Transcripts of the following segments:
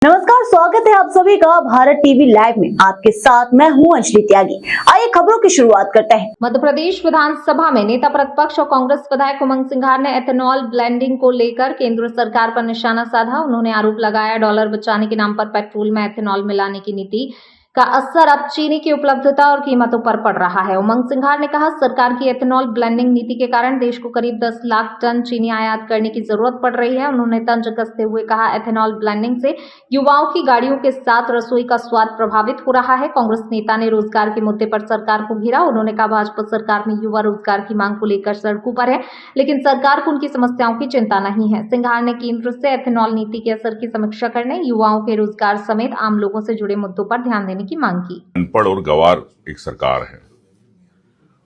नमस्कार, स्वागत है आप सभी का भारत टीवी लाइव में। आपके साथ मैं हूं अंजलि त्यागी। आइए खबरों की शुरुआत करते हैं। मध्य प्रदेश विधानसभा में नेता प्रतिपक्ष और कांग्रेस विधायक उमंग सिंघार ने एथेनॉल ब्लेंडिंग को लेकर केंद्र सरकार पर निशाना साधा। उन्होंने आरोप लगाया डॉलर बचाने के नाम पर पेट्रोल में एथेनॉल मिलाने की नीति का असर अब चीनी की उपलब्धता और कीमतों पर पड़ रहा है। उमंग सिंघार ने कहा, सरकार की एथेनॉल ब्लेंडिंग नीति के कारण देश को करीब 10 लाख टन चीनी आयात करने की जरूरत पड़ रही है। उन्होंने तंज कसते हुए कहा, एथेनॉल ब्लेंडिंग से युवाओं की गाड़ियों के साथ रसोई का स्वाद प्रभावित हो रहा है। कांग्रेस नेता ने रोजगार के मुद्दे पर सरकार को घेरा। उन्होंने कहा, भाजपा सरकार में युवा रोजगार की मांग को लेकर सड़कों पर है, लेकिन सरकार को उनकी समस्याओं की चिंता नहीं है। सिंघार ने केंद्र से एथेनॉल नीति के असर की समीक्षा करने, युवाओं के रोजगार समेत आम लोगों से जुड़े मुद्दों पर ध्यान देने की मांग की। अनपढ़ और गंवार एक सरकार है।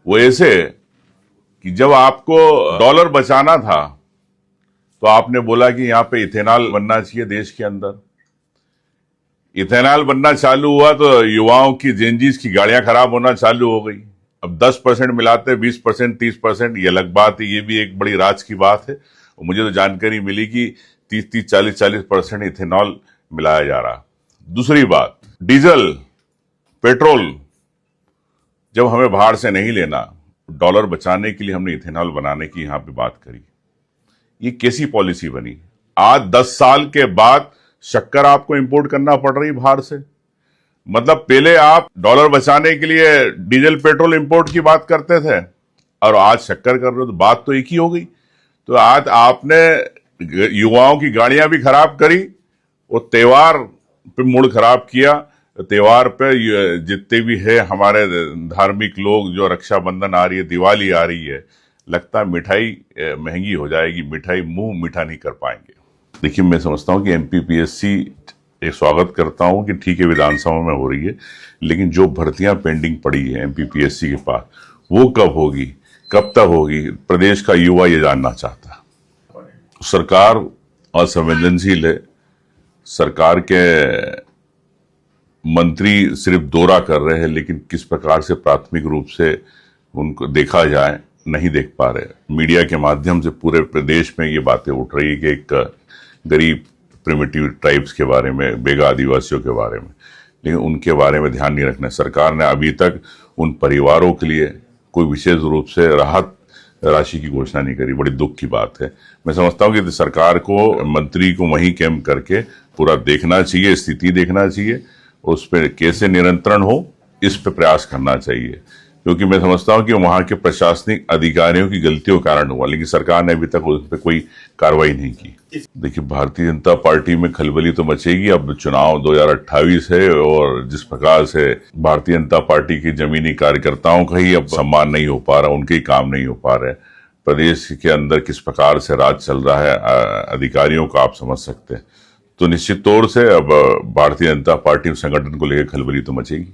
वो ऐसे कि जब आपको डॉलर बचाना था तो आपने बोला कि यहां पे इथेनॉल बनना चाहिए देश के अंदर। इथेनॉल बनना चालू हुआ तो युवाओं की जेनजीज की गाड़ियां खराब होना चालू हो गई। अब 10% मिलाते 20%, 30%, ये अलग बात है। ये भी एक बड़ी राज की बात है। और मुझे तो जानकारी मिली कि 30-30, 40-40% इथेनॉल मिलाया जा रहा। दूसरी बात, डीजल, पेट्रोल जब हमें बाहर से नहीं लेना, डॉलर बचाने के लिए हमने इथेनॉल बनाने की यहां पे बात करी। ये कैसी पॉलिसी बनी? आज 10 साल के बाद शक्कर आपको इंपोर्ट करना पड़ रही बाहर से। मतलब पहले आप डॉलर बचाने के लिए डीजल पेट्रोल इंपोर्ट की बात करते थे और आज शक्कर कर रहे हो, तो बात तो एक ही हो गई। तो आज आपने युवाओं की गाड़ियां भी खराब करी और त्योहार पे मूड खराब किया। त्योहार पे जितने भी है हमारे धार्मिक लोग, जो रक्षाबंधन आ रही है, दिवाली आ रही है, लगता है मिठाई महंगी हो जाएगी, मिठाई मुंह मीठा नहीं कर पाएंगे। देखिए, मैं समझता हूं कि एमपीपीएससी एक स्वागत करता हूं कि ठीक है विधानसभा में हो रही है, लेकिन जो भर्तियां पेंडिंग पड़ी है एमपीपीएससी के पास, वो कब होगी, कब तक होगी, प्रदेश का युवा ये जानना चाहता है। सरकार असंवेदनशील है। सरकार के मंत्री सिर्फ दौरा कर रहे हैं, लेकिन किस प्रकार से प्राथमिक रूप से उनको देखा जाए नहीं देख पा रहे। मीडिया के माध्यम से पूरे प्रदेश में ये बातें उठ रही है कि एक गरीब प्रिमिटिव ट्राइब्स के बारे में, बेगा आदिवासियों के बारे में, लेकिन उनके बारे में ध्यान नहीं रखना। सरकार ने अभी तक उन परिवारों के लिए कोई विशेष रूप से राहत राशि की घोषणा नहीं करी। बड़ी दुख की बात है। मैं समझता हूं कि सरकार को, मंत्री को वहीं कैंप करके पूरा देखना चाहिए, स्थिति देखना चाहिए, उस पर कैसे नियंत्रण हो इस पे प्रयास करना चाहिए, क्योंकि मैं समझता हूं कि वहां के प्रशासनिक अधिकारियों की गलतियों के कारण हुआ, लेकिन सरकार ने अभी तक उस पर कोई कार्रवाई नहीं की। देखिए, भारतीय जनता पार्टी में खलबली तो मचेगी। अब चुनाव 2028 है और जिस प्रकार से भारतीय जनता पार्टी के जमीनी कार्यकर्ताओं का ही अब सम्मान नहीं हो पा रहा, उनके ही काम नहीं हो पा रहे, प्रदेश के अंदर किस प्रकार से राज चल रहा है अधिकारियों का आप समझ सकते हैं। तो निश्चित तौर से अब भारतीय जनता पार्टी संगठन को लेकर खलबली तो मचेगी।